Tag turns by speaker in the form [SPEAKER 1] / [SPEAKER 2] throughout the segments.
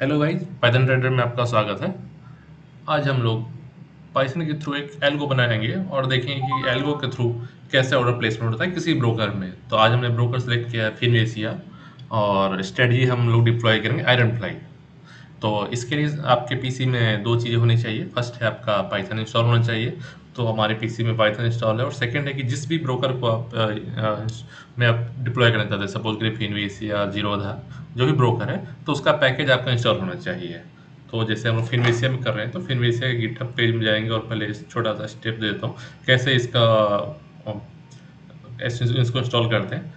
[SPEAKER 1] Hello guys, Python trader में आपका स्वागत है। आज हम लोग पाइथन के थ्रू एक एल्गो बनाएंगे और देखेंगे कि एल्गो के थ्रू कैसे ऑर्डर प्लेसमेंट होता है किसी ब्रोकर में। तो आज हमने ब्रोकर सेलेक्ट किया है फिनवेसिया और स्ट्रेटजी हम लोग डिप्लॉय करेंगे आयरन फ्लाई। तो इसके लिए आपके पीसी में दो चीज़ें होनी चाहिए। फर्स्ट है आपका पाइथन इंस्टॉल होना चाहिए, तो हमारे पीसी में पाइथन इंस्टॉल है। और सेकंड है कि जिस भी ब्रोकर को में आप डिप्लॉय करना चाहते हैं, सपोज करिए फिनवेस या जीरोधा, जो भी ब्रोकर है, तो उसका पैकेज आपका इंस्टॉल होना चाहिए। तो जैसे हम लोग फिनवेसिया में कर रहे हैं, तो फिनवेसिया के गिटहब पेज में जाएंगे और पहले छोटा सा स्टेप दे देता हूँ कैसे इसका इसको इंस्टॉल करते हैं।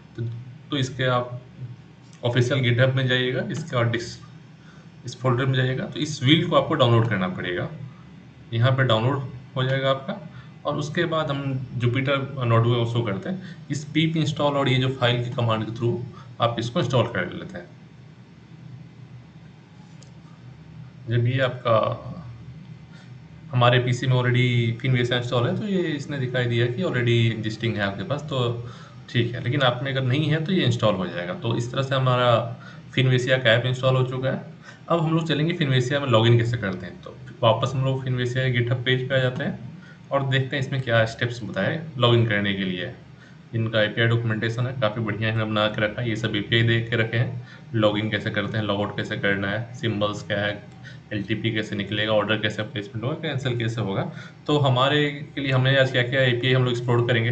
[SPEAKER 1] तो इसके आप ऑफिशियल गिटहब में जाइएगा, इसके और इस फ़ोल्डर में जाइएगा, तो इस व्हील को आपको डाउनलोड करना पड़ेगा। यहाँ पे डाउनलोड हो जाएगा आपका, और उसके बाद हम जुपिटर नोटबुक में शो करते हैं। इस pip इंस्टॉल और ये जो फाइल की कमांड के थ्रू आप इसको इंस्टॉल कर लेते हैं। जब ये आपका हमारे पीसी में ऑलरेडी फिनवेसा इंस्टॉल है, तो ये इसने दिखाई दिया कि ऑलरेडी एग्जिस्टिंग है आपके पास, तो ठीक है। लेकिन आप में अगर नहीं है तो ये इंस्टॉल हो जाएगा। तो इस तरह से हमारा फिनवेसिया का ऐप इंस्टॉल हो चुका है। अब हम लोग चलेंगे फिनवेसिया में लॉगिन कैसे करते हैं। तो वापस हम लोग फिनवेसिया के गिटहब पेज पे आ जाते हैं और देखते हैं इसमें क्या स्टेप्स बताए लॉगिन करने के लिए। इनका एपीआई डॉक्यूमेंटेशन है, काफ़ी बढ़िया इन्होंने बना के रखा है। ये सब एपीआई दे के रखे हैं। लॉगिन कैसे करते हैं, लॉगआउट कैसे करना है, सिंबल्स क्या है, एलटीपी कैसे निकलेगा, ऑर्डर कैसे प्लेसमेंट होगा, कैंसिल कैसे होगा। तो हमारे के लिए हमने आज क्या क्या एपीआई हम लोग एक्सप्लोर करेंगे।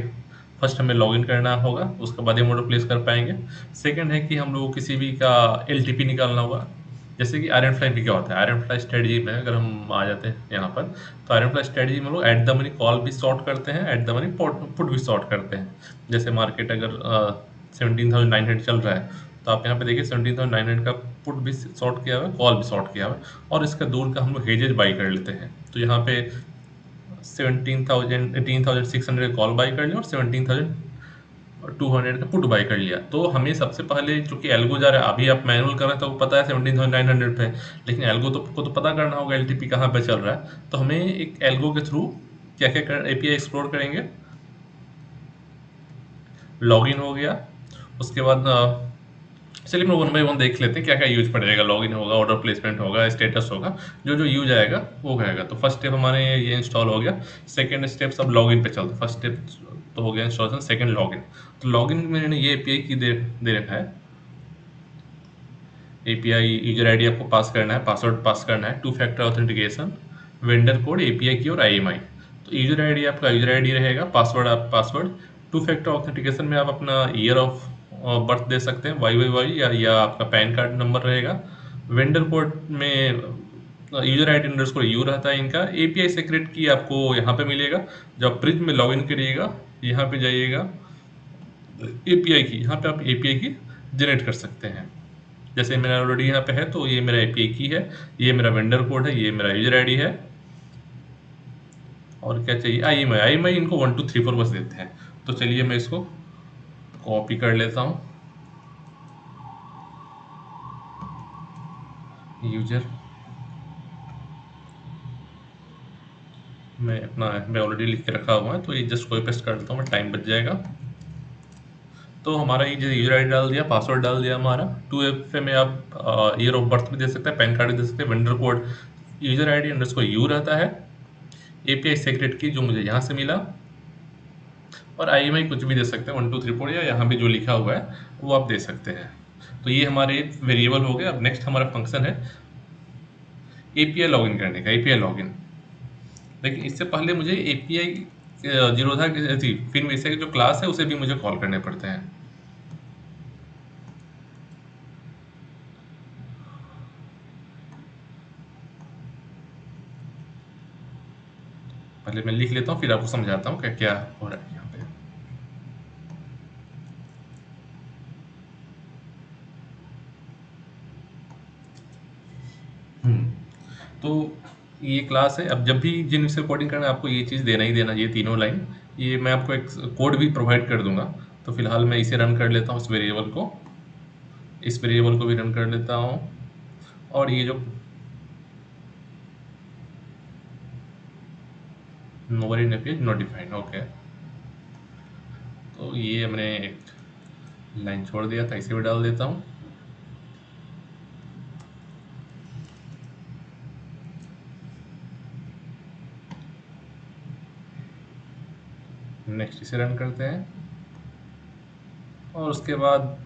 [SPEAKER 1] फर्स्ट हमें लॉगिन करना होगा, उसके बाद हम ऑर्डर प्लेस कर पाएंगे। सेकंड है कि हम लोग किसी भी का एलटीपी निकालना होगा। जैसे कि आयरन फ्लाई भी क्या होता है, आयरन फ्लाई स्ट्रेटजी में अगर हम आ जाते हैं यहाँ पर, तो आयरन फ्लाई स्ट्रेटजी में लोग एट द मनी कॉल भी सॉर्ट करते हैं, एट द मनी पुट भी सॉर्ट करते हैं। जैसे मार्केट अगर 17,900 चल रहा है, तो आप यहाँ पे देखिए 17,900 का पुट भी सॉर्ट किया हुआ है, कॉल भी सॉर्ट किया हुआ है। और इसका दूर का हम लोग हेजेज बाई कर लेते हैं। तो यहाँ पे 18,600 कॉल बाई कर लिया और 17,200 का पुट बाई कर लिया। तो हमें सबसे पहले, चूंकि एल्गो जा रहा है, अभी आप मैनुअल कर रहे हैं तो पता है 17,900 पे, लेकिन एल्गो तो को तो पता करना होगा एलटीपी कहाँ पे चल रहा है। तो हमें एक एल्गो के थ्रू क्या क्या कर एपीआई एक्सप्लोर करेंगे। लॉगिन हो गया, उसके बाद चलिए हम वन बाई वन देख लेते हैं क्या क्या यूज पड़ेगा। लॉगिन होगा, ऑर्डर प्लेसमेंट होगा, स्टेटस होगा, जो जो यूज आएगा वो कहेगा। तो फर्स्ट स्टेप हमारे ये इंस्टॉल हो गया। सेकंड स्टेप सब लॉगिन पे चलते। फर्स्ट स्टेप तो हो गया इंस्टॉलेशन, सेकंड लॉगिन। तो लॉगिन में मैंने ये एपीआई की दे रखा है। एपीआई यूजर आईडी आपको पास करना है, पासवर्ड पास करना है, two factor authentication, vendor code, API की और आईएमआई। तो यूजर आईडी आपका यूजर आईडी रहेगा, पासवर्ड आप पासवर्ड। टू फैक्टर ऑथेंटिकेशन में आप अपना ईयर ऑफ बर्थ दे सकते हैं, वाई या आपका पैन कार्ड नंबर रहेगा। वेंडर कोड में यूजर आईडी अंडरस्कोर यू रहता है इनका। एपीआई सीक्रेट की आपको यहाँ पे मिलेगा। जब ब्रिज में लॉगिन करिएगा, यहाँ पे जाइएगा, एपीआई की, यहाँ पे आप एपीआई की जनरेट कर सकते हैं। जैसे मेरा ऑलरेडी यहाँ पे है, तो ये मेरा एपीआई की है, ये मेरा वेंडर कोड है, ये मेरा यूजर आईडी है। और क्या चाहिए, आईएमआई इनको 1 2 3 4 बस देते हैं। तो चलिए मैं इसको कॉपी कर लेता हूँ। यूजर मैं ऑलरेडी लिख के रखा हुआ है, तो ये जस्ट कॉपी पेस्ट कर देता हूँ, टाइम बच जाएगा। तो हमारा ये जैसे यूजर आईडी डाल दिया, पासवर्ड डाल दिया हमारा। 2FA में आप ईयर ऑफ बर्थ भी दे सकते हैं, पैन कार्ड भी दे सकते हैं, vendor code, user ID underscore you रहता है, एपीआई सीक्रेट की जो मुझे यहाँ से मिला, और आईएमआई कुछ भी दे सकते हैं, 1 2 3 4, या यहाँ भी जो लिखा हुआ है वो आप दे सकते हैं। तो ये हमारे वेरिएबल हो गए। अब नेक्स्ट हमारा फंक्शन है एपीआई लॉगिन करने का, एपीआई लॉगिन। लेकिन इससे पहले मुझे एपीआई जीरोधा थी फिर वैसे जो क्लास है उसे भी मुझे कॉल करने पड़ते हैं। पहले मैं लिख लेता हूँ, फिर आपको समझाता हूँ क्या क्या हो रहा है यहाँ पे। तो ये क्लास है। अब जब भी जिन से कोडिंग करना है, आपको ये चीज़ देना ही देना, ये तीनों लाइन। ये मैं आपको एक कोड भी प्रोवाइड कर दूंगा। तो फिलहाल मैं इसे रन कर लेता हूँ, इस वेरिएबल को भी रन कर लेता हूँ। और ये जो नोबडी ने पेज नोटिफाइड, ओके, तो ये मैंने एक लाइन छोड़ दिया था, इसे भी डाल देता हूँ। नेक्स्ट इसे रन करते हैं और उसके बाद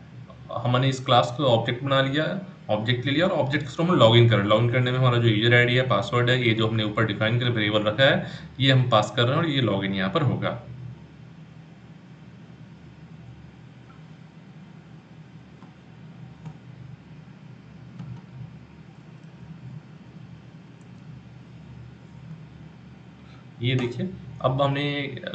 [SPEAKER 1] हमने इस क्लास को ऑब्जेक्ट बना लिया, ऑब्जेक्ट ले लिया और ऑब्जेक्ट के थ्रू हम लॉगिन कर रहे हैं। लॉगिन करने में हमारा जो यूजर आईडी है, पासवर्ड है, ये जो हमने ऊपर डिफाइन कर वेरिएबल रखा है, ये हम पास कर रहे हैं और ये लॉगिन यहाँ पर होगा। ये देखिए, अब हमने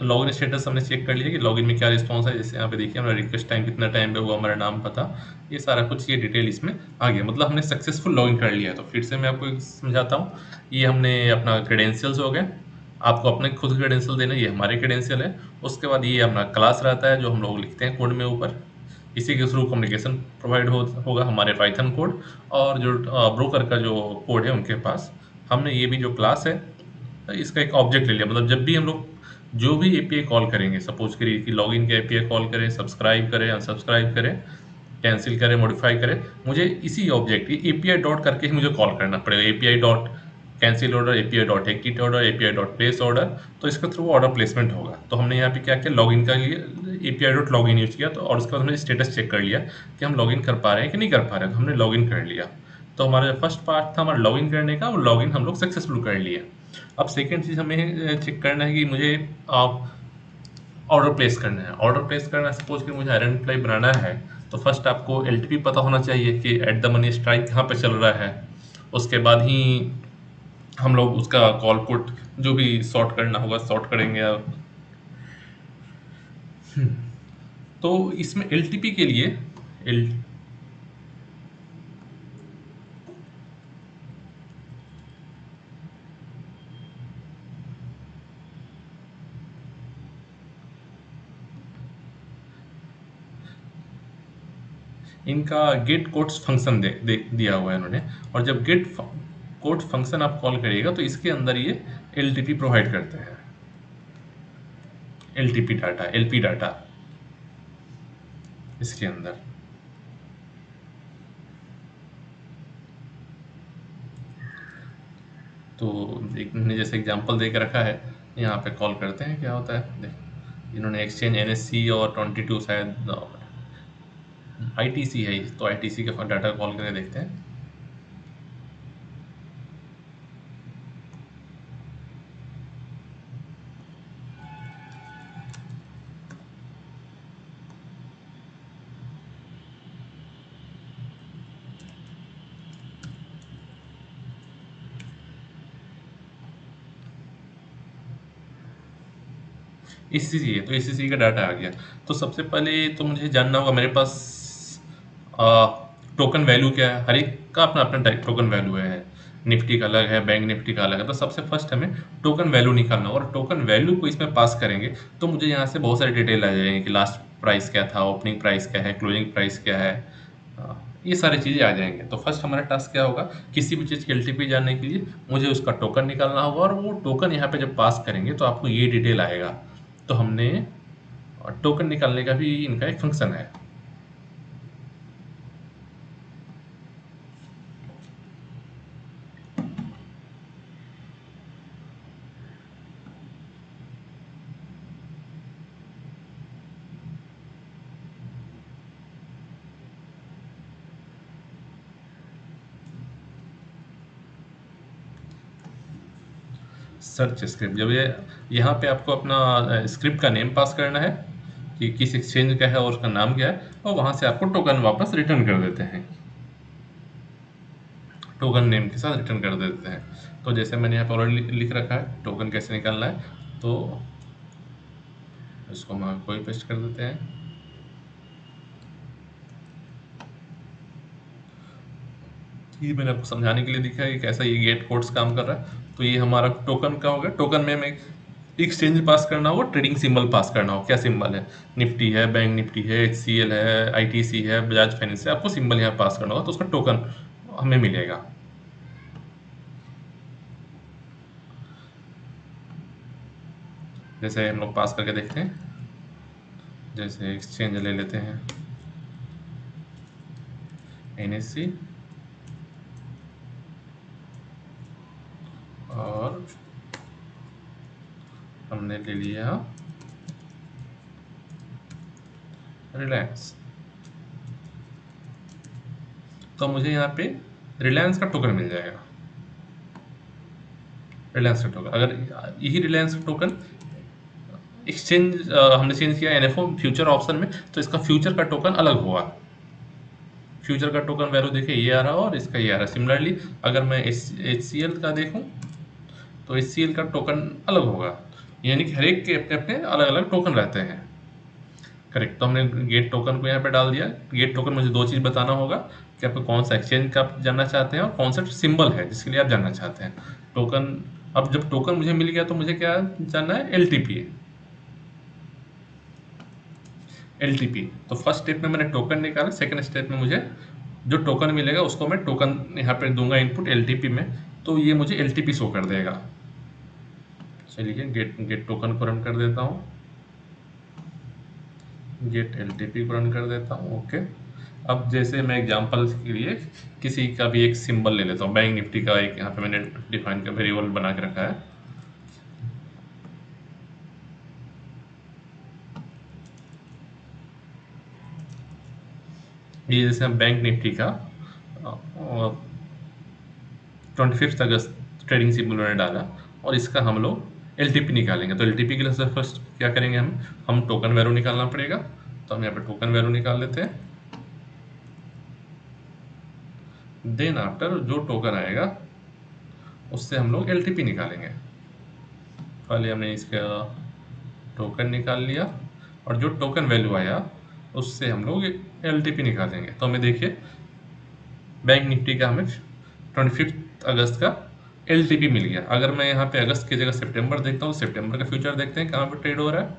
[SPEAKER 1] लॉगिन स्टेटस हमने चेक कर लिया कि लॉगिन में क्या रिस्पॉन्स है। जैसे यहाँ पे देखिए हमारा रिक्वेस्ट टाइम कितना टाइम पे हुआ, हमारा नाम पता, ये सारा कुछ ये डिटेल इसमें आ गया, मतलब हमने सक्सेसफुल लॉगिन कर लिया है। तो फिर से मैं आपको समझाता हूँ। ये हमने अपना क्रेडेंशियल्स हो गए, आपको अपने खुद क्रेडेंशियल देना, ये हमारे क्रेडेंशियल है। उसके बाद ये अपना क्लास रहता है जो हम लोग लिखते हैं कोड में ऊपर, इसी के थ्रू कम्युनिकेशन प्रोवाइड होगा हमारे पाइथन कोड और जो ब्रोकर का जो कोड है उनके पास। हमने ये भी जो क्लास है इसका एक ऑब्जेक्ट ले लिया, मतलब जब भी हम लोग जो भी एपीआई कॉल करेंगे, सपोज करिए कि लॉगिन के एपीआई कॉल करें, सब्सक्राइब करें, अनसब्सक्राइब करें, कैंसिल करें, मॉडिफाई करें, मुझे इसी ऑब्जेक्ट एपीआई डॉट करके ही मुझे कॉल करना पड़ेगा। API dot cancel order, API dot exit order, API dot place order, तो इसके थ्रू ऑर्डर प्लेसमेंट होगा। तो हमने यहाँ पे क्या किया, लॉगिन का लिए एपीआई डॉट लॉगिन यूज किया, तो और उसके बाद हमने स्टेटस चेक कर लिया कि हम लॉगिन कर पा रहे हैं कि नहीं कर पा रहे हैं, तो हमने लॉगिन कर लिया। तो हमारा जो फर्स्ट पार्ट था हमारा लॉगिन करने का, वो लॉगिन हम लोग सक्सेसफुल कर लिए। अब सेकेंड चीज़ हमें चेक करना है कि मुझे ऑर्डर प्लेस करना है। ऑर्डर प्लेस करना है, सपोज कि मुझे आयरन फ्लाई बनाना है, तो फर्स्ट आपको एलटीपी पता होना चाहिए कि एट द मनी स्ट्राइक कहाँ पे चल रहा है। उसके बाद ही हम लोग उसका कॉल पुट जो भी सॉर्ट करना होगा सॉर्ट करेंगे आप। तो इसमें एलटीपी के लिए एल इनका गेट कोड्स फंक्शन दिया हुआ है इन्होंने, और जब गेट कोड फंक्शन आप कॉल करिएगा तो इसके अंदर ये एलटीपी प्रोवाइड करते हैं, एलटीपी डाटा, एलपी डाटा इसके अंदर। तो एक मैंने जैसे एग्जांपल दे के रखा है, यहाँ पे कॉल करते हैं क्या होता है। देख, इन्होंने एक्सचेंज एनएससी और 22 शायद आईटीसी है, तो आईटीसी का डाटा कॉल करके देखते हैं। ईसीसी है, तो ईसीसी का डाटा आ गया। तो सबसे पहले तो मुझे जानना होगा मेरे पास टोकन वैल्यू क्या है। हर एक का अपना अपना टोकन वैल्यू है, निफ्टी का अलग है, बैंक निफ्टी का अलग है। तो सबसे फर्स्ट हमें टोकन वैल्यू निकालना होगा, और टोकन वैल्यू को इसमें पास करेंगे तो मुझे यहाँ से बहुत सारी डिटेल आ जाएंगे कि लास्ट प्राइस क्या था, ओपनिंग प्राइस क्या है, क्लोजिंग प्राइस क्या है, ये सारी चीज़ें आ जाएंगे। तो फर्स्ट हमारा टास्क क्या होगा, किसी भी चीज़ की एलटीपी जानने के लिए मुझे उसका टोकन निकालना होगा, और वो टोकन यहाँ पे जब पास करेंगे तो आपको ये डिटेल आएगा। तो हमने टोकन निकालने का भी इनका एक फंक्शन है। सर्च स्क्रिप्ट, जब ये यहाँ पे आपको अपना स्क्रिप्ट का नेम पास करना है कि किस एक्सचेंज का है और उसका नाम क्या है, और वहाँ से आपको टोकन वापस रिटर्न कर देते हैं, टोकन नेम के साथ रिटर्न कर देते हैं। तो जैसे मैंने यहाँ पर ऑलरेडी लिख रखा है टोकन कैसे निकालना है, तो इसको हम कॉपी पेस्ट कर देते हैं। ये मैंने आपको समझाने के लिए दिखा है कि कैसा ये गेट कोड्स काम कर रहा है। तो ये हमारा टोकन का हो गया। टोकन में हमें एक्सचेंज पास करना होगा, ट्रेडिंग सिंबल पास करना होगा। क्या सिंबल है, निफ्टी है, बैंक निफ्टी है, एचसीएल है, आईटीसी है, बजाज फाइनेंस है, आपको सिंबल यहाँ पास करना होगा तो उसका टोकन हमें मिलेगा। जैसे हम लोग पास करके देखते हैं, जैसे एक्सचेंज ले लेते हैं एनएससी, और हमने ले लिया रिलायंस, तो मुझे यहाँ पे रिलायंस का टोकन मिल जाएगा। रिलायंस का टोकन, अगर यही रिलायंस का टोकन एक्सचेंज हमने चेंज किया एनएफओ फ्यूचर ऑप्शन में, तो इसका फ्यूचर का टोकन अलग होगा। फ्यूचर का टोकन वैल्यू देखिए ये आ रहा और इसका ये आ रहा। सिमिलरली अगर मैं एच सी एल का देखूं तो एच सी एल का टोकन अलग होगा, यानी कि हर एक के अपने अपने अलग अलग टोकन रहते हैं। करेक्ट, तो हमने गेट टोकन को यहाँ पे डाल दिया। गेट टोकन मुझे दो चीज़ बताना होगा कि आपको कौन सा एक्सचेंज का आप जानना चाहते हैं और कौन सा सिंबल है जिसके लिए आप जानना चाहते हैं। टोकन, अब जब टोकन मुझे मिल गया तो मुझे क्या जानना है, L T P. L T P, तो फर्स्ट स्टेप में मैंने टोकन निकाला, सेकंड स्टेप में मुझे जो टोकन मिलेगा उसको मैं टोकन यहाँ पे दूंगा इनपुट एल टी पी में, तो ये मुझे एल टी पी शो कर देगा। चलिए गेट गेट टोकन को रन कर देता हूँ, गेट एल टी पी को रन कर देता हूँ। ओके, अब जैसे मैं एग्जांपल के लिए किसी का भी एक सिंबल ले लेता हूँ, बैंक निफ्टी का एक यहाँ पे मैंने डिफाइन का वेरिएबल बना के रखा है। ये जैसे हम बैंक निफ्टी का 25 अगस्त ट्रेडिंग सिंबल मैंने डाला और इसका हम लोग एल टी पी निकालेंगे। तो एल टी पी के लिए फर्स्ट क्या करेंगे, हम टोकन वैल्यू निकालना पड़ेगा। तो हम यहाँ पे टोकन वैल्यू निकाल लेते हैं। देन आफ्टर जो टोकन आएगा उससे हम लोग एल टी पी निकालेंगे। पहले हमने इसका टोकन निकाल लिया और जो टोकन वैल्यू आया उससे हम लोग एल टी पी निकालेंगे। तो हमें देखिए बैंक निफ्टी का हमें 25 अगस्त का एल टी पी मिल गया। अगर मैं यहाँ पे अगस्त की जगह सितंबर देखता हूँ, सितंबर का फ्यूचर देखते हैं कहाँ पे ट्रेड हो रहा है।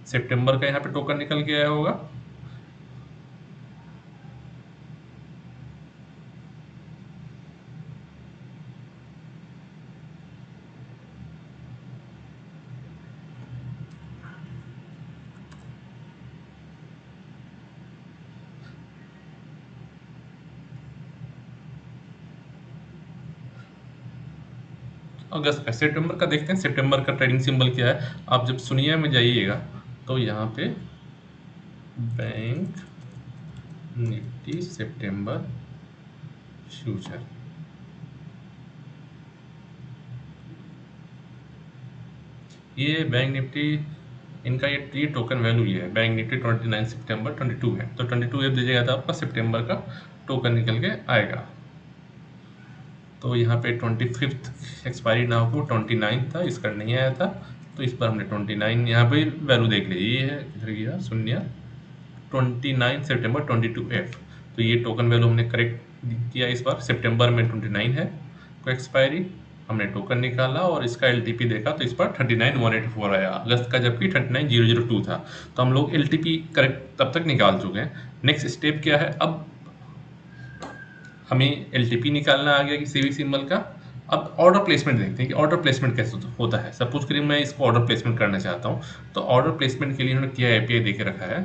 [SPEAKER 1] सितंबर का यहाँ पे टोकन निकल के आया होगा। अगस्त का, सितंबर का देखते हैं सितंबर का ट्रेडिंग सिंबल क्या है। आप जब सुनिए में जाइएगा तो यहाँ पे बैंक निफ्टी सितंबर फ्यूचर, ये बैंक निफ्टी इनका ये टोकन वैल्यू ये है। बैंक निफ्टी 29 सितंबर 22 है, तो 22 जब दीजिएगा तो आपका सितंबर का टोकन निकल के आएगा। तो यहाँ पे 25 एक्सपायरी ना हो 29 था, इसका नहीं आया था, तो इस पर हमने 29 यहाँ पे वैल्यू देख लीजिए, ये है किधर गया शून्य, 29 सितंबर 22F। तो ये टोकन वैल्यू हमने करेक्ट किया इस बार। सितंबर में 29 है को एक्सपायरी, हमने टोकन निकाला और इसका एल देखा तो इस पर 39184 आया अगस्त का, जबकि 39002 था। तो हम लोग एल करेक्ट तब तक निकाल चुके हैं। नेक्स्ट स्टेप क्या है, अब हमें एल निकालना आ गया किसी भी सिंबल का। अब ऑर्डर प्लेसमेंट देखते हैं कि ऑर्डर प्लेसमेंट कैसे होता है। सपोज करिए मैं इसको ऑर्डर प्लेसमेंट करना चाहता हूँ, तो ऑर्डर प्लेसमेंट के लिए उन्होंने क्या एपीआई दे के रखा है,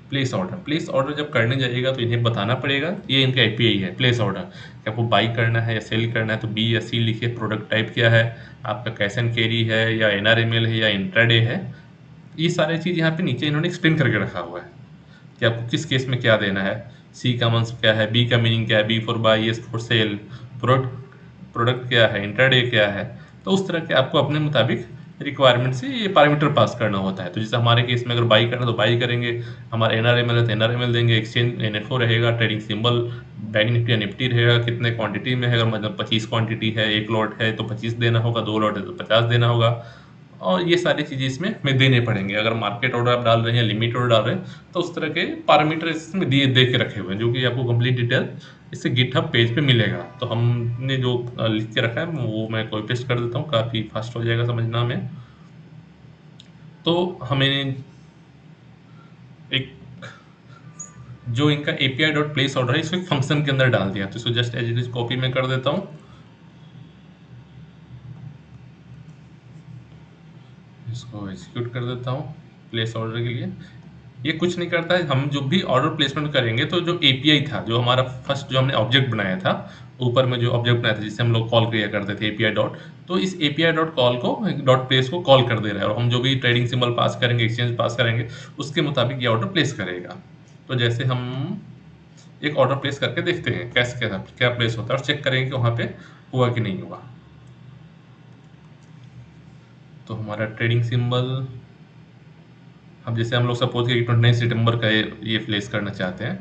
[SPEAKER 1] प्लेस ऑर्डर। प्लेस ऑर्डर जब करने जाइएगा तो इन्हें बताना पड़ेगा, ये इनका एपीआई है प्लेस ऑर्डर, कि आपको बाई करना है या सेल करना है तो बी या सी लिखिए, प्रोडक्ट टाइप क्या है आपका, कैश एंड कैरी है या एनआरएमएल है या इंट्राडे है। ये सारी चीज़ यहाँ पे नीचे इन्होंने एक्सप्लेन करके रखा हुआ है कि आपको किस केस में क्या देना है। सी का मीन्स क्या है, बी का मीनिंग क्या है, B for buy, S for sell, product product क्या है, इंट्राडे क्या है। तो उस तरह के आपको अपने मुताबिक रिक्वायरमेंट से ये पैरामीटर पास करना होता है। तो जैसे हमारे केस में अगर बाई करना तो बाई करेंगे, हमारा एनआरएमएल है तो एनआरएमएल देंगे, एक्सचेंज एनएफओ रहेगा, ट्रेडिंग सिंबल बैंक निफ्टी या निफ्टी रहेगा, कितने क्वांटिटी में है, अगर मतलब 25 क्वांटिटी है, एक लॉट है तो 25 देना होगा, 2 लॉट है तो 50 देना होगा। और ये सारी चीज़ें इसमें हमें देने पड़ेंगे। अगर मार्केट ऑर्डर आप डाल रहे हैं, लिमिट ऑर्डर डाल रहे हैं, तो उस तरह के पैरामीटर इसमें दिए दे के रखे हुए हैं, जो कि आपको कंप्लीट डिटेल इससे गिटहब पेज पे मिलेगा। तो हमने जो लिख के रखा है वो मैं कॉपी पेस्ट कर देता हूँ, काफ़ी फास्ट हो जाएगा समझना में। तो हमें एक जो इनका एपीआई डॉट प्लेस ऑर्डर है इसको एक फंक्शन के अंदर डाल दिया, तो इसको just as it is copy में कर देता हूँ, इसको एग्जीक्यूट कर देता हूँ प्लेस ऑर्डर के लिए। ये कुछ नहीं करता है। हम जो भी ऑर्डर प्लेसमेंट करेंगे तो जो एपीआई था, जो हमारा फर्स्ट जो हमने ऑब्जेक्ट बनाया था, ऊपर में जो ऑब्जेक्ट बनाया था जिससे हम लोग कॉल किया करते थे एपीआई डॉट, तो इस API dot call co dot place को कॉल कर दे रहा है, और हम जो भी ट्रेडिंग सिंबल पास करेंगे, एक्सचेंज पास करेंगे, उसके मुताबिक ये ऑर्डर प्लेस करेगा। तो जैसे हम एक ऑर्डर प्लेस करके देखते हैं कैसे क्या प्लेस होता है, और चेक करेंगे कि वहाँ पे हुआ कि नहीं हुआ। तो हमारा ट्रेडिंग सिंबल, अब जैसे हम लोग सपोज कि 29 सितंबर का ये प्लेस करना चाहते हैं,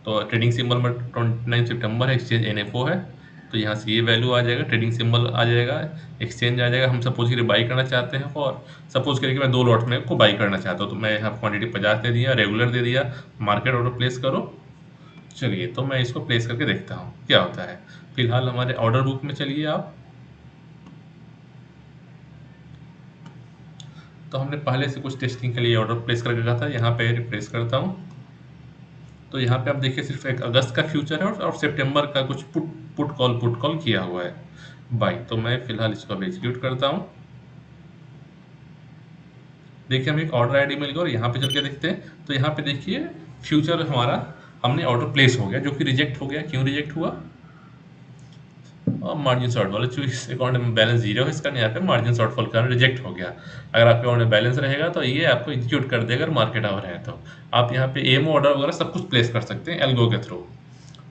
[SPEAKER 1] तो ट्रेडिंग सिंबल में 29 सितंबर है, एक्सचेंज एनएफओ है, तो यहाँ से ये वैल्यू आ जाएगा, ट्रेडिंग सिंबल आ जाएगा, एक्सचेंज आ जाएगा। हम सपोज करिए बाई करना चाहते हैं, और सपोज करिए कि मैं 2 लॉट में को बाई करना चाहता हूँ, तो मैं यहाँ क्वांटिटी 50 दे दिया, रेगुलर दे दिया, मार्केट ऑर्डर प्लेस करो। चलिए, तो मैं इसको प्लेस करके देखता हूँ क्या होता है। फिलहाल हमारे ऑर्डर बुक में चलिए आप, तो हमने पहले से कुछ टेस्टिंग के लिए ऑर्डर प्लेस करके रखा था, यहाँ पे रिप्लेस करता हूँ। तो यहाँ पे आप देखिए सिर्फ एक अगस्त का फ्यूचर है और सितंबर का कुछ पुट कॉल किया हुआ है बाई। तो मैं फिलहाल इसको अब एग्जीक्यूट करता हूँ। देखिए हमें एक ऑर्डर आईडी मिल गया, और यहाँ पे चल के देखते हैं, तो यहाँ पे देखिए फ्यूचर हमारा हमने ऑर्डर प्लेस हो गया, जो कि रिजेक्ट हो गया। क्यों रिजेक्ट हुआ? और मार्जिन शॉर्ट वाला, चूंकि इस अकाउंट में बैलेंस जीरो है, इसका यहाँ पे मार्जिन शॉर्टफॉल का रिजेक्ट हो गया। अगर आपके अकाउंट में बैलेंस रहेगा तो ये आपको एग्जीक्यूट कर देगा, अगर मार्केट आवर है तो आप यहाँ पे एमओ ऑर्डर वगैरह सब कुछ प्लेस कर सकते हैं एल्गो के थ्रू।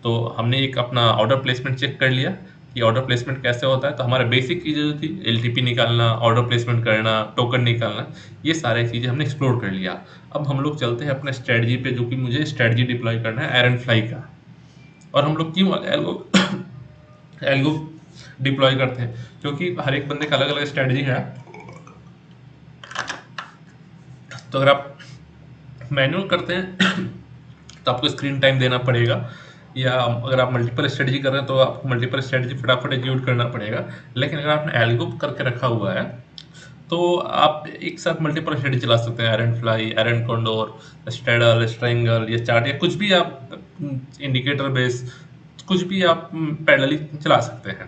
[SPEAKER 1] तो हमने एक अपना ऑर्डर प्लेसमेंट चेक कर लिया कि ऑर्डर प्लेसमेंट कैसे होता है। तो हमारा बेसिक चीज़ें जो थी, एलटीपी निकालना, ऑर्डर प्लेसमेंट करना, टोकन निकालना, ये सारी चीज़ें हमने एक्सप्लोर कर लिया। अब हम लोग चलते हैं अपने स्ट्रेटजी पे, जो कि मुझे स्ट्रेटजी डिप्लॉय करना है आयरन फ्लाई का। और हम लोग क्यों एल्गो एल्गो डिप्लॉय करते हैं? क्योंकि हर एक बंदे का अलग अलग स्ट्रेटजी है। तो अगर आप मैनुअल करते हैं तो आपको स्क्रीन टाइम देना पड़ेगा, या अगर आप मल्टीपल स्ट्रेटजी कर रहे हैं तो आपको मल्टीपल स्ट्रेटजी फटाफट एग्जीक्यूट करना पड़ेगा। लेकिन अगर आपने एल्गो करके रखा हुआ है तो आप एक साथ मल्टीपल स्ट्रेटजी चला सकते हैं, iron fly, iron condor, straddle, strangle, या चार्ट, या कुछ भी आप इंडिकेटर बेस, कुछ भी आप पैरेलली चला सकते हैं।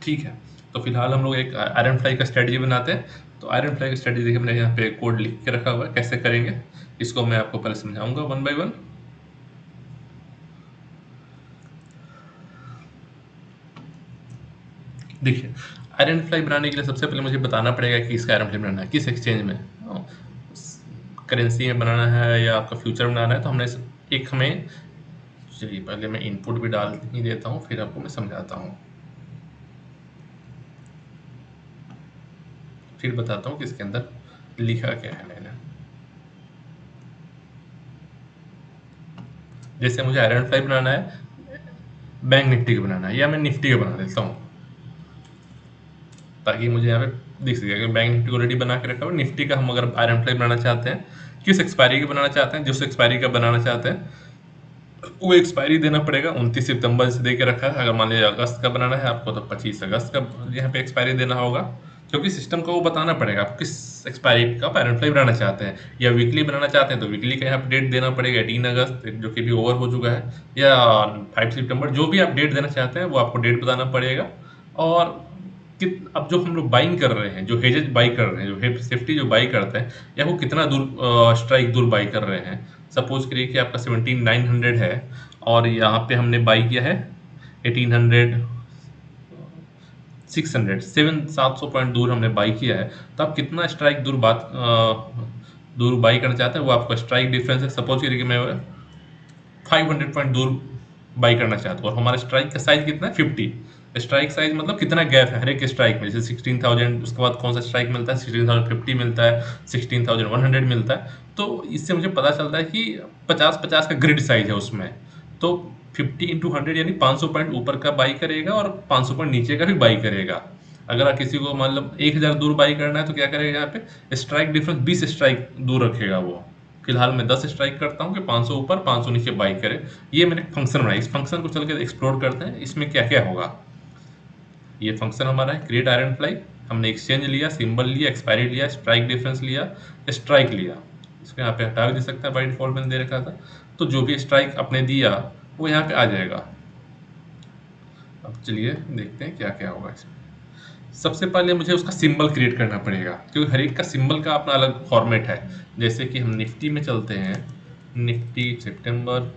[SPEAKER 1] ठीक है, तो फिलहाल हम लोग एक आयरन फ्लाई का स्ट्रेटजी बनाते हैं। तो आयरन फ्लाई का स्ट्रेटजी देखिए, मैंने यहाँ पे कोड लिख के रखा हुआ है, कैसे करेंगे इसको मैं आपको पहले समझाऊंगा वन बाय वन। देखिए, आयरन फ्लाई बनाने के लिए सबसे पहले मुझे बताना पड़ेगा कि इसका आयरन फ्लाई बनाना है किस एक्सचेंज में, करेंसी में बनाना है या आपका फ्यूचर बनाना है। तो हमने एक हमें, चलिए पहले मैं इनपुट भी डाल ही देता हूँ, फिर आपको मैं समझाता हूँ, फिर बताता हूँ कि इसके अंदर लिखा क्या है मैंने। जैसे मुझे आयरन फ्लाई बनाना है, बैंक निफ्टी का बनाना है, या मैं निफ्टी का बना देता हूँ, ताकि मुझे यहाँ पे दिख सके कि बैंक निफ्टी ऑलरेडी बना के रखा हुआ। निफ्टी का हम अगर आयरन फ्लाई बनाना चाहते हैं, किस एक्सपायरी का बनाना चाहते हैं, जिस एक्सपायरी का बनाना चाहते हैं वो एक्सपायरी देना पड़ेगा। 29 सितंबर से दे के रखा है। अगर मान लीजिए अगस्त का बनाना है आपको, तो 25 अगस्त का यहाँ पे एक्सपायरी देना होगा, क्योंकि सिस्टम को वो बताना पड़ेगा आप किस एक्सपायरी का आयरन फ्लाई बनाना चाहते हैं। या वीकली बनाना चाहते हैं तो वीकली का यहाँ पे डेट देना पड़ेगा, 18 अगस्त, जो कि भी ओवर हो चुका है, या 5 सितंबर, जो भी आप डेट देना चाहते हैं वो आपको डेट बताना पड़ेगा। और कि अब जो हम लोग बाइंग कर रहे हैं, जो हेजेज बाई कर रहे हैं, जो सेफ्टी जो बाई करते हैं, या वो कितना दूर स्ट्राइक दूर बाई कर रहे हैं। सपोज करिए कि आपका 17,900 है, और यहाँ पे हमने बाई किया है 1800, 600, 700 पॉइंट दूर हमने बाई किया है। तो आप कितना स्ट्राइक दूर बाई करना चाहते हैं, वो आपका स्ट्राइक डिफरेंस है। सपोज करिए कि मैं 500 पॉइंट दूर बाई करना चाहता हूँ, और हमारा स्ट्राइक का साइज कितना है, 50। स्ट्राइक साइज मतलब कितना गैप है हर एक स्ट्राइक में, जैसे 16,000, उसके बाद कौन सा स्ट्राइक मिलता है, 16,050 मिलता है, 16,100 मिलता है। तो इससे मुझे पता चलता है कि 50-50 का ग्रिड साइज है उसमें। तो 50 इंटू 100 यानी 500 पॉइंट ऊपर का बाई करेगा, और 500 पॉइंट नीचे का भी बाई करेगा। अगर आप किसी को मतलब 1000 दूर बाई करना है तो क्या करेगा, यहाँ पे स्ट्राइक डिफरेंस 20 स्ट्राइक दूर रखेगा वो। फिलहाल मैं 10 स्ट्राइक करता हूँ कि 500 ऊपर 500 नीचे बाई करे। ये मैंने फंक्शन बनाया, इस फंक्शन को चल के एक्सप्लोर करते हैं इसमें क्या क्या होगा। ये फंक्शन हमारा है क्रिएट आयरन फ्लाई। हमने एक्सचेंज लिया, सिंबल लिया, एक्सपायरी लिया, स्ट्राइक डिफरेंस लिया, स्ट्राइक लिया। इसको यहाँ पे हटा भी दे सकता है, बाई डिफॉल्ट मैंने दे रखा था। तो जो भी स्ट्राइक आपने दिया वो यहाँ पे आ जाएगा। अब चलिए देखते हैं क्या क्या होगा इसमें। सबसे पहले मुझे उसका सिंबल क्रिएट करना पड़ेगा, क्योंकि हर एक का सिंबल का अपना अलग फॉर्मेट है। जैसे कि हम निफ्टी में चलते हैं, निफ्टी सितंबर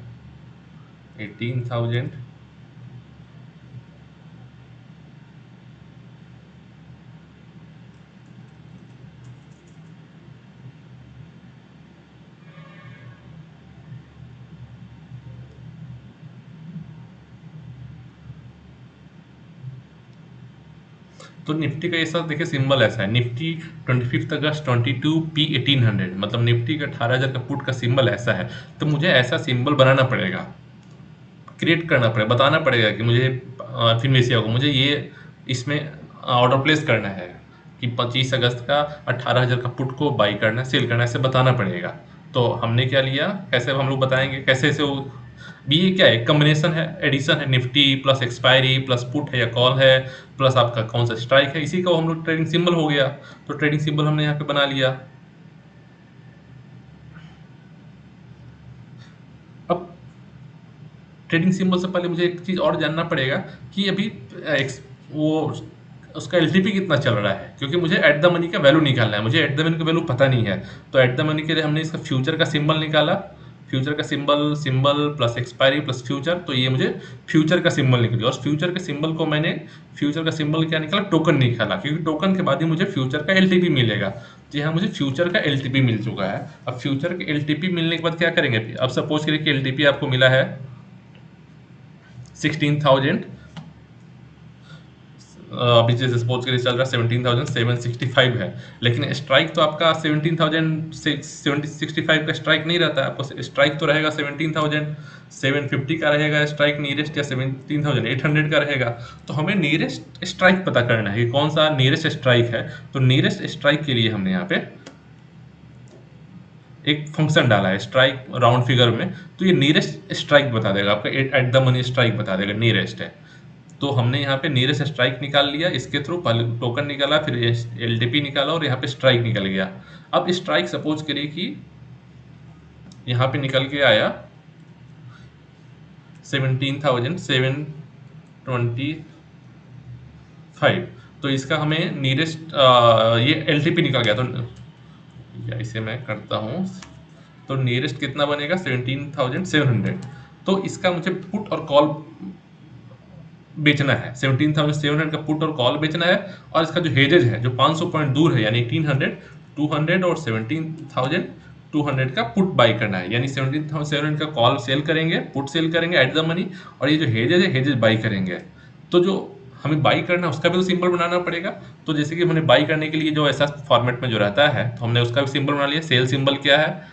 [SPEAKER 1] 18,000, तो निफ्टी का ये सब देखिए सिंबल ऐसा है, निफ्टी 25 अगस्त 22 P 1800, मतलब निफ्टी का 18,000 का पुट का सिंबल ऐसा है। तो मुझे ऐसा सिंबल बनाना पड़ेगा, क्रिएट करना पड़ेगा, बताना पड़ेगा कि मुझे फिनवेसिया को मुझे ये इसमें ऑर्डर प्लेस करना है कि 25 अगस्त का 18,000 का पुट को बाई करना है, सेल करना है, ऐसे बताना पड़ेगा। तो हमने क्या लिया, कैसे हम लोग बताएंगे, कैसे से वो बी क्या है, कॉम्बिनेशन है, एडिशन है, Nifty plus expiry plus put है या कॉल है प्लस आपका कौन सा स्ट्राइक है, इसी का हम लोग ट्रेडिंग सिंबल हो गया। तो ट्रेडिंग सिंबल हमने यहाँ पे बना लिया। अब ट्रेडिंग सिंबल से पहले मुझे एक चीज़ और जानना पड़ेगा कि अभी वो उसका एलटीपी कितना चल रहा है, क्योंकि मुझे एट द मनी का वैल्यू निकालना है, मुझे एट द मनी का वैल्यू पता नहीं है। तो एट द मनी के लिए हमने इसका फ्यूचर का सिंबल निकाला, फ्यूचर का symbol, symbol plus expiry plus future, तो ये मुझे फ्यूचर का सिंबल निकल गया। और फ्यूचर के सिंबल को मैंने, फ्यूचर का सिंबल क्या निकाला, टोकन निकाला, क्योंकि टोकन के बाद ही मुझे फ्यूचर का एलटीपी मिलेगा। जी हाँ, मुझे फ्यूचर का एलटीपी मिल चुका है। अब फ्यूचर के एलटीपी मिलने के बाद क्या करेंगे, अब सपोज करिए कि एलटीपी आपको मिला है 16,000, अभी जैसे सपोज के लिए चल रहा है 17,765 है, लेकिन स्ट्राइक तो आपका 17,765 का स्ट्राइक नहीं रहता है, आपको स्ट्राइक तो रहेगा 17,750 का रहेगा स्ट्राइक नियरेस्ट, या 17,800 का रहेगा। तो हमें नियरेस्ट स्ट्राइक पता करना है कि कौन सा नियरेस्ट स्ट्राइक है। तो नियरेस्ट स्ट्राइक के लिए हमने यहाँ पे एक फंक्शन डाला है स्ट्राइक राउंड फिगर में, तो ये नियरेस्ट स्ट्राइक बता देगा आपका, एट द मनी स्ट्राइक बता देगा, नियरेस्ट है। तो हमने यहाँ पे नियरेस्ट स्ट्राइक निकाल लिया, इसके थ्रू पहले टोकन निकाला, फिर एलटीपी निकाला और यहाँ पे स्ट्राइक निकल गया। अब स्ट्राइक सपोज करिए कि यहाँ पे निकल के आया 17,725, तो इसका हमें नियरेस्ट ये एलटीपी निकल गया। तो या इसे मैं करता हूँ, तो नियरेस्ट कितना बनेगा 17,700। तो इसका मुझे पुट और कॉल बेचना है, 17,700 का पुट और कॉल बेचना है। और इसका जो हेजेज है, जो 500 पॉइंट दूर है, यानी 1800, 200 और 17,200 का पुट बाई करना है, यानी 17,700 का कॉल सेल करेंगे, पुट सेल करेंगे एट द मनी, और ये जो हेजेज है, हेजेज बाई करेंगे। तो जो हमें बाई करना है उसका भी तो सिंबल बनाना पड़ेगा। तो जैसे कि हमने बाई करने के लिए जो ऐसा फॉर्मेट में जो रहता है, तो हमने उसका भी सिंबल बना लिया। सेल सिंबल क्या है,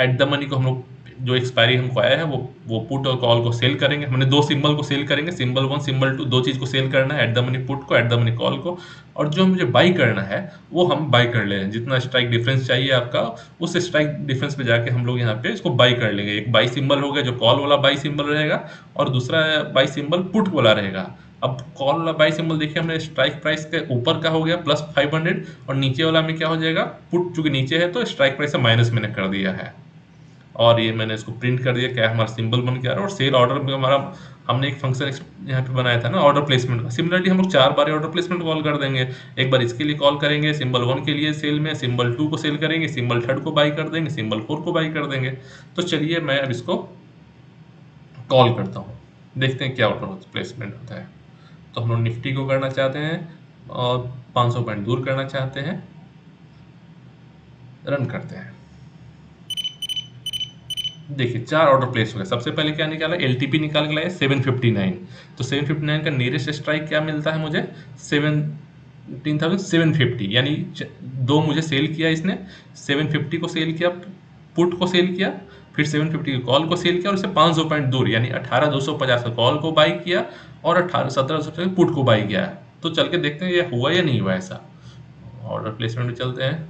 [SPEAKER 1] एट द मनी को हम लोग जो एक्सपायरी हमको आया है वो पुट और कॉल को सेल करेंगे। हमने दो सिंबल को सेल करेंगे, सिंबल 1 सिंबल 2, दो चीज़ को सेल करना है, एट द मनी पुट को, एट द मनी कॉल को। और जो मुझे बाई करना है वो हम बाई कर लेंगे, जितना स्ट्राइक डिफरेंस चाहिए आपका, उस स्ट्राइक डिफरेंस पे जाके हम लोग यहाँ पे इसको बाई कर लेंगे। एक बाई सिंबल हो गया जो कॉल वाला बाई सिंबल रहेगा, और दूसरा बाई सिंबल पुट वाला रहेगा। अब कॉल वाला बाई सिंबल देखिए, हमने स्ट्राइक प्राइस के ऊपर का हो गया +500, और नीचे वाला में क्या हो जाएगा, पुट चूंकि नीचे है तो स्ट्राइक प्राइस से माइनस मैंने कर दिया है। और ये मैंने इसको प्रिंट कर दिया, क्या हमारा सिंबल बन गया। और सेल ऑर्डर में हमारा, हमने एक फंक्शन यहाँ पे बनाया था ना ऑर्डर प्लेसमेंट का, सिमिलरली हम लोग 4 बार ऑर्डर प्लेसमेंट कॉल कर देंगे। एक बार इसके लिए कॉल करेंगे, सिंबल 1 के लिए सेल में, सिंबल 2 को सेल करेंगे, सिंबल 3 को बाई कर देंगे, सिंबल 4 को बाई कर देंगे। तो चलिए मैं अब इसको कॉल करता हूँ, देखते हैं क्या ऑर्डर प्लेसमेंट होता है। तो हम लोग निफ्टी को करना चाहते हैं और 500 पॉइंट दूर करना चाहते हैं, रन करते हैं। देखिए 4 ऑर्डर प्लेस हो गए। सबसे पहले क्या निकाला, एलटीपी निकाल के लाया 759। तो 759 का नियरेस्ट स्ट्राइक क्या मिलता है मुझे, 17,750, यानी दो मुझे सेल किया इसने, 750 को सेल किया, पुट को सेल किया, फिर 750 के कॉल को सेल किया, और इससे 500 पॉइंट दूर यानी 18,250 का कॉल को बाई किया, और 17,250 का पुट को बाई किया। तो चल के देखते हैं ये हुआ या नहीं हुआ ऐसा। ऑर्डर प्लेसमेंट में चलते हैं,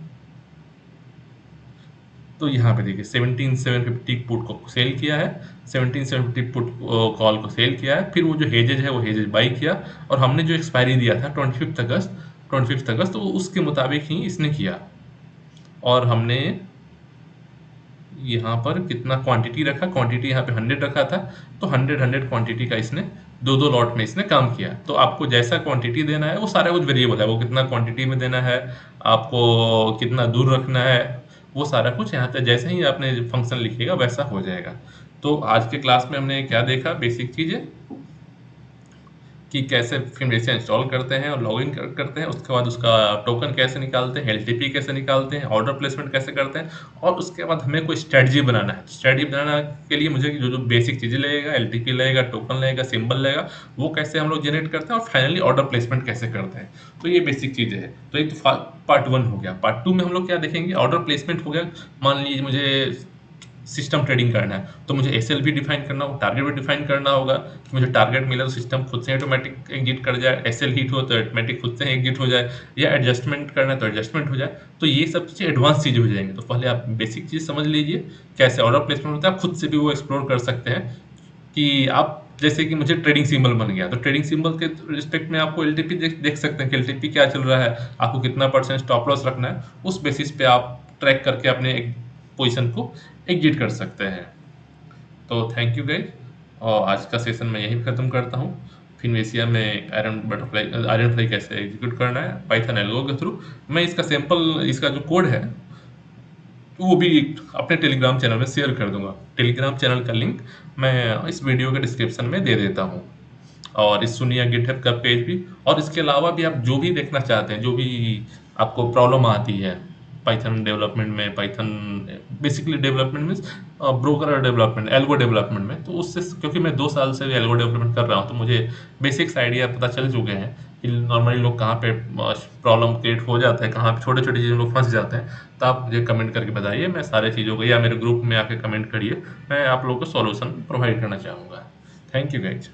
[SPEAKER 1] तो यहाँ पे देखिए 17,750 पुट को सेल किया है, 17,750 पुट कॉल को सेल किया है, फिर वो जो हेजेज है वो हेजेज बाई किया, और हमने जो एक्सपायरी दिया था 25 अगस्त, तो उसके मुताबिक ही इसने किया। और हमने यहाँ पर कितना क्वांटिटी रखा, क्वांटिटी यहाँ पे 100 रखा था, तो 100 क्वांटिटी का इसने 2-2 लॉट में इसने काम किया। तो आपको जैसा क्वांटिटी देना है वो सारा कुछ वेरिएबल है, वो कितना क्वांटिटी में देना है, आपको कितना दूर रखना है, वो सारा कुछ यहाँ पे जैसे ही आपने फंक्शन लिखिएगा वैसा हो जाएगा। तो आज के क्लास में हमने क्या देखा, बेसिक चीज़ें कि कैसे फिनबेसिया इंस्टॉल करते हैं और लॉगिन करते हैं, उसके बाद उसका टोकन कैसे निकालते हैं, एलटीपी कैसे निकालते हैं, ऑर्डर प्लेसमेंट कैसे करते हैं, और उसके बाद हमें कोई स्ट्रेटजी बनाना है। स्ट्रेटजी बनाने के लिए मुझे जो जो बेसिक चीज़ें लगेगा, एलटीपी लगेगा, टोकन लगेगा, सिंबल लगेगा, वो कैसे हम लोग जनरेट करते हैं और फाइनली ऑर्डर प्लेसमेंट कैसे करते हैं। तो ये बेसिक चीज़ें हैं। तो एक तो पार्ट 1 हो गया। पार्ट 2 में हम लोग क्या देखेंगे, ऑर्डर प्लेसमेंट हो गया। मान लीजिए मुझे सिस्टम ट्रेडिंग करना है, तो मुझे एसएल भी डिफाइन करना होगा, टारगेट भी डिफाइन करना होगा कि मुझे टारगेट मिला तो सिस्टम खुद से ऑटोमेटिक एग्जिट कर जाए, एसएल हिट हो तो ऑटोमेटिक खुद से एग्जिट हो जाए, या एडजस्टमेंट करना है तो एडजस्टमेंट हो जाए। तो ये सब चीज़ें एडवांस चीज़ें हो जाएंगी। तो पहले आप बेसिक चीज़ समझ लीजिए कैसे ऑर्डर प्लेसमेंट होता है, आप खुद से भी वो एक्सप्लोर कर सकते हैं कि आप जैसे कि मुझे ट्रेडिंग सिंबल बन गया, तो ट्रेडिंग सिंबल के रिस्पेक्ट में आपको एलटीपी देख सकते हैं कि एलटीपी क्या चल रहा है, आपको कितना परसेंट स्टॉप लॉस रखना है, उस बेसिस पे आप ट्रैक करके अपने एक पोजिशन को एग्जिट कर सकते हैं। तो थैंक यू गाइज, और आज का सेशन मैं यहीं ख़त्म करता हूँ। फिनवेसिया में आयरन फ्लाई कैसे एग्जीक्यूट करना है पाइथन एल्गो के थ्रू। मैं इसका सैम्पल, इसका जो कोड है वो भी अपने टेलीग्राम चैनल में शेयर कर दूंगा। टेलीग्राम चैनल का लिंक मैं इस वीडियो के डिस्क्रिप्शन में दे देता हूँ, और इस सुनिया गिटहब का पेज भी। और इसके अलावा भी आप जो भी देखना चाहते हैं, जो भी आपको प्रॉब्लम आती है पाइथन डेवलपमेंट में, Python basically development means broker development, algo development में, तो उससे क्योंकि मैं 2 साल से एल्गो डेवलपमेंट कर रहा हूँ तो मुझे बेसिक्स आइडिया पता चल चुके हैं कि नॉर्मली लोग कहाँ पे प्रॉब्लम क्रिएट हो जाता है, कहाँ पे छोटे छोटे चीज़ों में लोग फंस जाते हैं। तो आप मुझे कमेंट करके बताइए, मैं सारे चीज़ों को, या मेरे ग्रुप में आके कमेंट करिए, मैं आप लोगों को सॉल्यूशन प्रोवाइड करना चाहूँगा। Thank you guys.